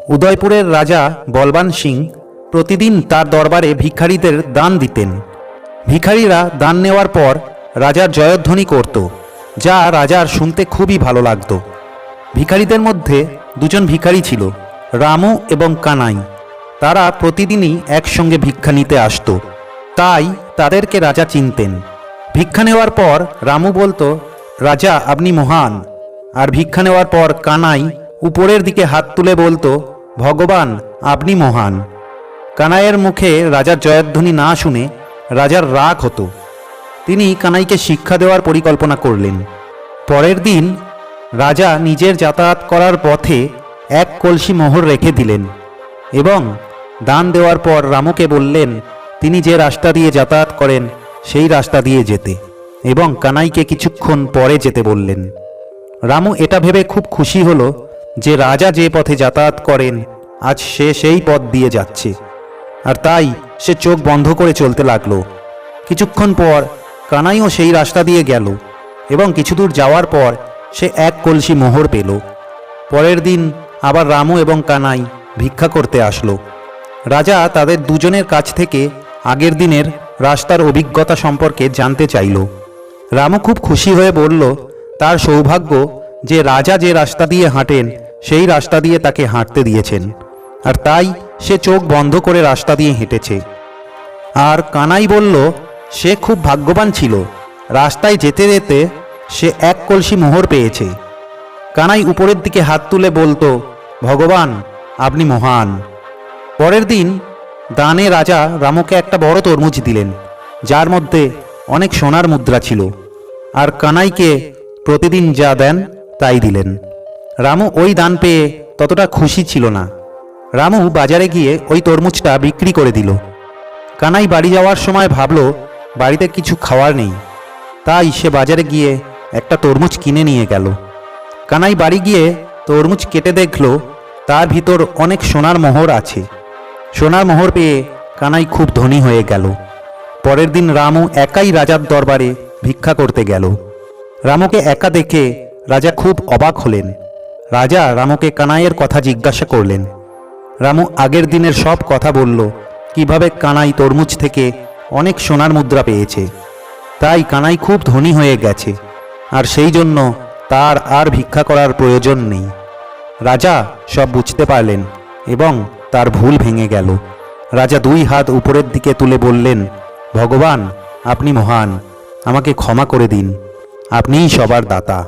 উদয়পুরের রাজা বলবান সিং প্রতিদিন তার দরবারে ভিখারিদের দান দিতেন। ভিখারিরা দান নেওয়ার পর রাজার জয়ধ্বনি করত, যা রাজার শুনতে খুবই ভালো লাগত। ভিখারিদের মধ্যে দুজন ভিখারি ছিল, রামু এবং কানাই। তারা প্রতিদিনই একসঙ্গে ভিক্ষা নিতে আসত, তাই তাদেরকে রাজা চিনতেন। ভিক্ষা নেওয়ার পর রামু বলতো, রাজা আপনি মহান। আর ভিক্ষা নেওয়ার পর কানাই উপরের দিকে হাত তুলে বলতো, ভগবান আপনি মহান। কানাইয়ের মুখে রাজার জয়ধ্বনি না শুনে রাজার রাগ হতো। তিনি কানাইকে শিক্ষা দেওয়ার পরিকল্পনা করলেন। পরের দিন রাজা নিজের যাতায়াত করার পথে এক কলসি মোহর রেখে দিলেন এবং দান দেওয়ার পর রামুকে বললেন তিনি যে রাস্তা দিয়ে যাতায়াত করেন সেই রাস্তা দিয়ে যেতে, এবং কানাইকে কিছুক্ষণ পরে যেতে বললেন। রামু এটা ভেবে খুব খুশি হলো যে রাজা যে পথে যাতায়াত করেন আজ সে সেই পথ দিয়ে যাচ্ছে, আর তাই সে চোখ বন্ধ করে চলতে লাগলো। কিছুক্ষণ পর কানাইও সেই রাস্তা দিয়ে গেল এবং কিছু দূর যাওয়ার পর সে এক কলসি মোহর পেল। পরের দিন আবার রামু এবং কানাই ভিক্ষা করতে আসলো। রাজা তাদের দুজনের কাছ থেকে আগের দিনের রাস্তার অভিজ্ঞতা সম্পর্কে জানতে চাইল। রামু খুব খুশি হয়ে বলল তার সৌভাগ্য যে রাজা যে রাস্তা দিয়ে হাঁটেন সেই রাস্তা দিয়ে তাকে হাঁটতে দিয়েছেন, আর তাই সে চোখ বন্ধ করে রাস্তা দিয়ে হেঁটেছে। আর কানাই বলল সে খুব ভাগ্যবান ছিল, রাস্তায় যেতে যেতে সে এক কলসি মোহর পেয়েছে। কানাই উপরের দিকে হাত তুলে বলতো, ভগবান আপনি মহান। পরের দিন দানে রাজা রামুকে একটা বড় তরমুজ দিলেন, যার মধ্যে অনেক সোনার মুদ্রা ছিল, আর কানাইকে প্রতিদিন যা দেন তাই দিলেন। রামু ওই দান পেয়ে ততটা খুশি ছিল না। রামু বাজারে গিয়ে ওই তরমুজটা বিক্রি করে দিল। কানাই বাড়ি যাওয়ার সময় ভাবল বাড়িতে কিছু খাওয়ার নেই, তাই সে বাজারে গিয়ে একটা তরমুজ কিনে নিয়ে গেল। কানাই বাড়ি গিয়ে তরমুজ কেটে দেখল তার ভিতর অনেক সোনার মোহর আছে। সোনার মোহর পেয়ে কানাই খুব ধনী হয়ে গেল। পরের দিন রামু একাই রাজার দরবারে ভিক্ষা করতে গেল। রামুকে একা দেখে রাজা খুব অবাক হলেন। রাজা রামুকে কানাইয়ের কথা জিজ্ঞাসা করলেন। রামু আগের দিনের সব কথা বলল, কিভাবে কানাই তরমুজ থেকে অনেক সোনার মুদ্রা পেয়েছে। তাই কানাই খুব ধনী হয়ে গেছে, আর সেই জন্য তার আর ভিক্ষা করার প্রয়োজন নেই। রাজা সব বুঝতে পারলেন এবং তার ভুল ভেঙে গেল। রাজা দুই হাত উপরের দিকে তুলে বললেন, ভগবান আপনি মহান, আমাকে ক্ষমা করে দিন, আপনিই সবার দাতা।